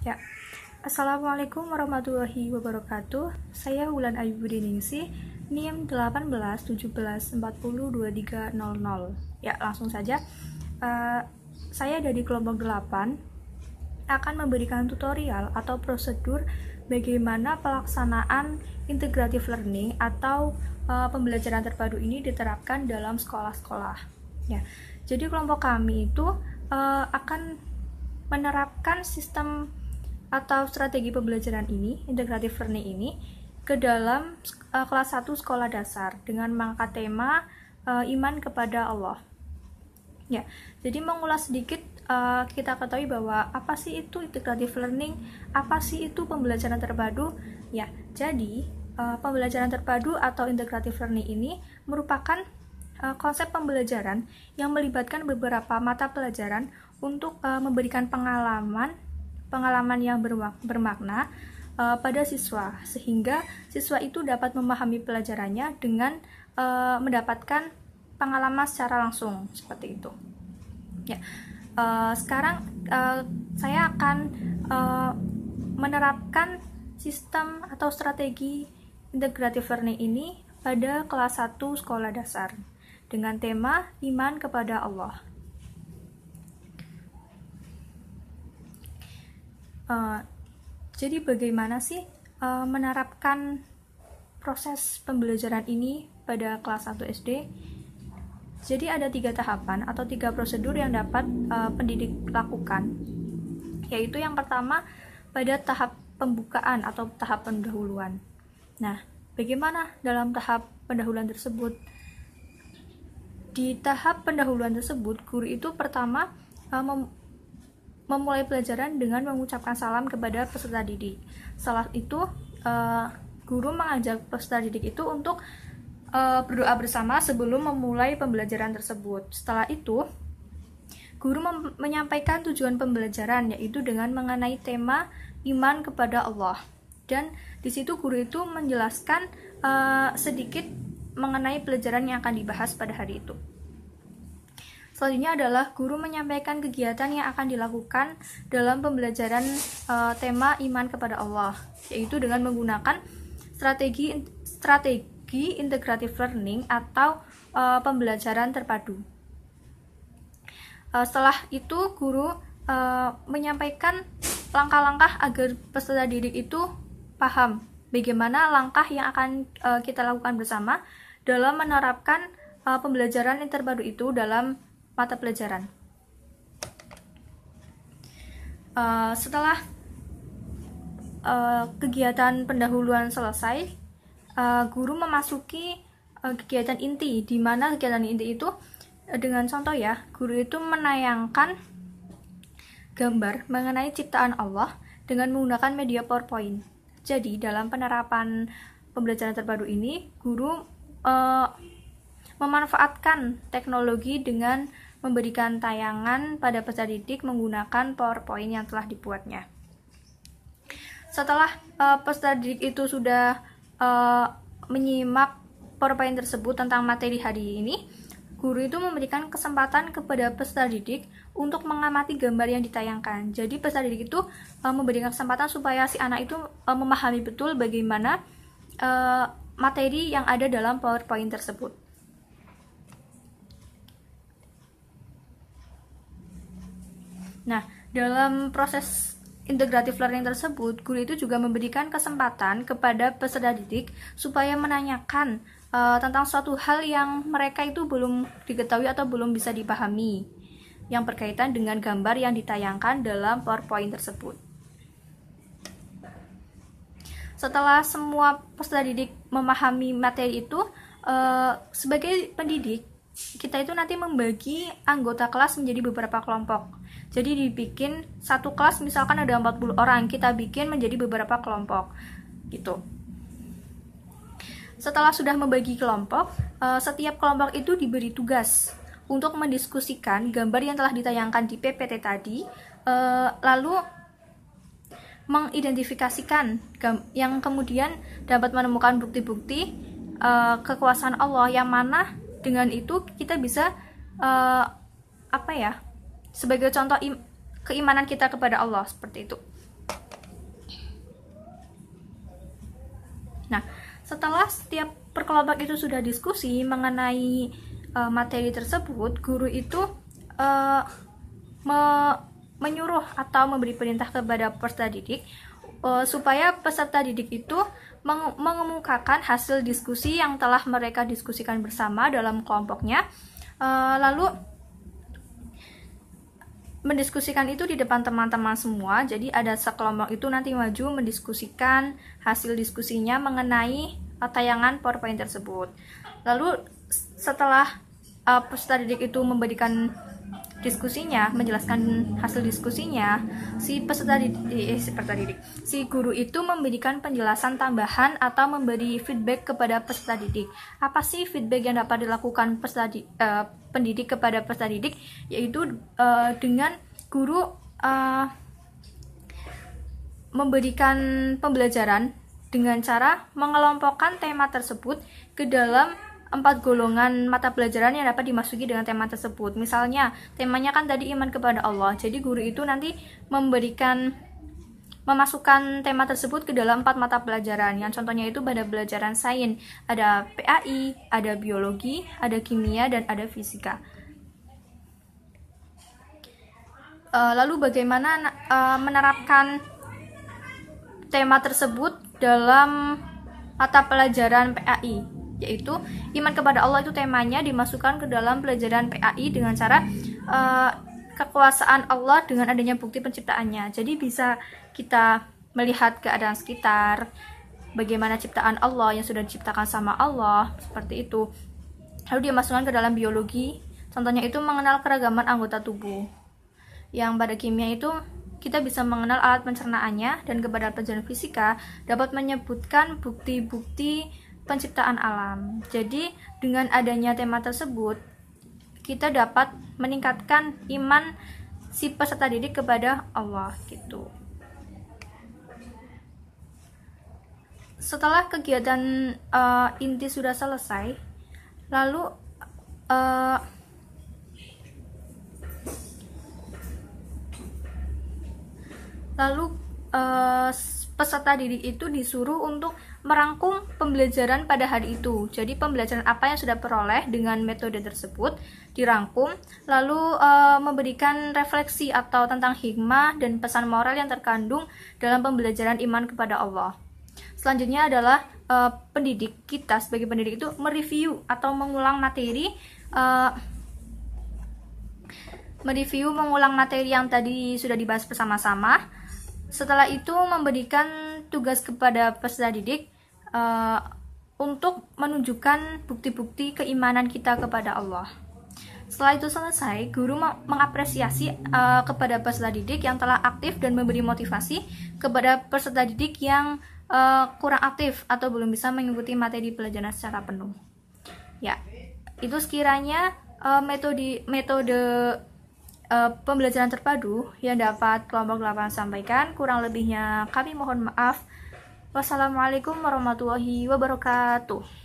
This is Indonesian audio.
Ya, Assalamualaikum warahmatullahi wabarakatuh. Saya Wulan Ayu Budiningsih, NIM 18 17 40 2300. Ya, langsung saja. Saya dari kelompok 8 akan memberikan tutorial atau prosedur bagaimana pelaksanaan integrative learning atau pembelajaran terpadu ini diterapkan dalam sekolah-sekolah. Ya, jadi kelompok kami itu akan menerapkan sistem atau strategi pembelajaran ini, integrative learning ini, ke dalam kelas 1 sekolah dasar dengan mengangkat tema iman kepada Allah. Ya, jadi mengulas sedikit, kita ketahui bahwa apa sih itu integrative learning, apa sih itu pembelajaran terpadu. Ya, jadi pembelajaran terpadu atau integrative learning ini merupakan konsep pembelajaran yang melibatkan beberapa mata pelajaran untuk memberikan pengalaman yang bermakna pada siswa, sehingga siswa itu dapat memahami pelajarannya dengan mendapatkan pengalaman secara langsung, seperti itu. Ya, sekarang saya akan menerapkan sistem atau strategi integrative learning ini pada kelas 1 sekolah dasar dengan tema iman kepada Allah. Jadi bagaimana sih menerapkan proses pembelajaran ini pada kelas 1 SD? Jadi ada 3 tahapan atau 3 prosedur yang dapat pendidik lakukan, yaitu yang pertama pada tahap pembukaan atau tahap pendahuluan. Nah, bagaimana dalam tahap pendahuluan tersebut? Di tahap pendahuluan tersebut, guru itu pertama memulai pelajaran dengan mengucapkan salam kepada peserta didik. Setelah itu, guru mengajak peserta didik itu untuk berdoa bersama sebelum memulai pembelajaran tersebut. Setelah itu, guru menyampaikan tujuan pembelajaran, yaitu dengan mengenai tema iman kepada Allah. Dan di situ guru itu menjelaskan sedikit mengenai pelajaran yang akan dibahas pada hari itu. Selanjutnya adalah guru menyampaikan kegiatan yang akan dilakukan dalam pembelajaran tema iman kepada Allah, yaitu dengan menggunakan strategi integrative learning atau pembelajaran terpadu. Setelah itu guru menyampaikan langkah-langkah agar peserta didik itu paham bagaimana langkah yang akan kita lakukan bersama dalam menerapkan pembelajaran yang terpadu itu dalam mata pelajaran. Setelah kegiatan pendahuluan selesai, guru memasuki kegiatan inti, di mana kegiatan inti itu dengan contoh ya, guru itu menayangkan gambar mengenai ciptaan Allah dengan menggunakan media PowerPoint. Jadi dalam penerapan pembelajaran terpadu ini, guru memanfaatkan teknologi dengan memberikan tayangan pada peserta didik menggunakan PowerPoint yang telah dibuatnya. Setelah peserta didik itu sudah menyimak PowerPoint tersebut tentang materi hari ini, guru itu memberikan kesempatan kepada peserta didik untuk mengamati gambar yang ditayangkan. Jadi peserta didik itu memberikan kesempatan supaya si anak itu memahami betul bagaimana materi yang ada dalam PowerPoint tersebut. Nah, dalam proses integrative learning tersebut, guru itu juga memberikan kesempatan kepada peserta didik supaya menanyakan tentang suatu hal yang mereka itu belum diketahui atau belum bisa dipahami, yang berkaitan dengan gambar yang ditayangkan dalam PowerPoint tersebut. Setelah semua peserta didik memahami materi itu, sebagai pendidik, kita itu nanti membagi anggota kelas menjadi beberapa kelompok. Jadi dibikin satu kelas misalkan ada 40 orang, kita bikin menjadi beberapa kelompok gitu. Setelah sudah membagi kelompok, setiap kelompok itu diberi tugas untuk mendiskusikan gambar yang telah ditayangkan di PPT tadi, lalu mengidentifikasikan yang kemudian dapat menemukan bukti-bukti kekuasaan Allah, yang mana dengan itu kita bisa sebagai contoh keimanan kita kepada Allah, seperti itu. Nah, setelah setiap perkelompok itu sudah diskusi mengenai materi tersebut, guru itu menyuruh atau memberi perintah kepada peserta didik supaya peserta didik itu mengemukakan hasil diskusi yang telah mereka diskusikan bersama dalam kelompoknya, lalu mendiskusikan itu di depan teman-teman semua. Jadi ada sekelompok itu nanti maju mendiskusikan hasil diskusinya mengenai tayangan PowerPoint tersebut. Lalu setelah peserta didik itu memberikan diskusinya, menjelaskan hasil diskusinya, si guru itu memberikan penjelasan tambahan atau memberi feedback kepada peserta didik. Apa sih feedback yang dapat dilakukan pendidik kepada peserta didik? Yaitu dengan guru memberikan pembelajaran dengan cara mengelompokkan tema tersebut ke dalam 4 golongan mata pelajaran yang dapat dimasuki dengan tema tersebut. Misalnya, temanya kan tadi iman kepada Allah. Jadi guru itu nanti memasukkan tema tersebut ke dalam 4 mata pelajaran. Yang contohnya itu pada pelajaran sains, ada PAI, ada biologi, ada kimia, dan ada fisika. Lalu bagaimana menerapkan tema tersebut dalam mata pelajaran PAI? Yaitu iman kepada Allah itu temanya dimasukkan ke dalam pelajaran PAI dengan cara kekuasaan Allah dengan adanya bukti penciptaannya. Jadi bisa kita melihat keadaan sekitar, bagaimana ciptaan Allah yang sudah diciptakan sama Allah, seperti itu. Lalu dimasukkan ke dalam biologi, contohnya itu mengenal keragaman anggota tubuh. Yang pada kimia itu kita bisa mengenal alat pencernaannya, dan kepada pelajaran fisika dapat menyebutkan bukti-bukti penciptaan alam. Jadi dengan adanya tema tersebut kita dapat meningkatkan iman si peserta didik kepada Allah gitu. Setelah kegiatan inti sudah selesai, lalu peserta didik itu disuruh untuk merangkum pembelajaran pada hari itu. Jadi pembelajaran apa yang sudah peroleh dengan metode tersebut dirangkum, lalu memberikan refleksi atau tentang hikmah dan pesan moral yang terkandung dalam pembelajaran iman kepada Allah. Selanjutnya adalah pendidik kita sebagai pendidik itu mereview atau mengulang materi yang tadi sudah dibahas bersama-sama. Setelah itu memberikan tugas kepada peserta didik untuk menunjukkan bukti-bukti keimanan kita kepada Allah. Setelah itu selesai, guru mengapresiasi kepada peserta didik yang telah aktif dan memberi motivasi kepada peserta didik yang kurang aktif atau belum bisa mengikuti materi pelajaran secara penuh. Ya, itu sekiranya metode pembelajaran terpadu yang dapat kelompok 8 sampaikan. Kurang lebihnya kami mohon maaf. Wassalamualaikum warahmatullahi wabarakatuh.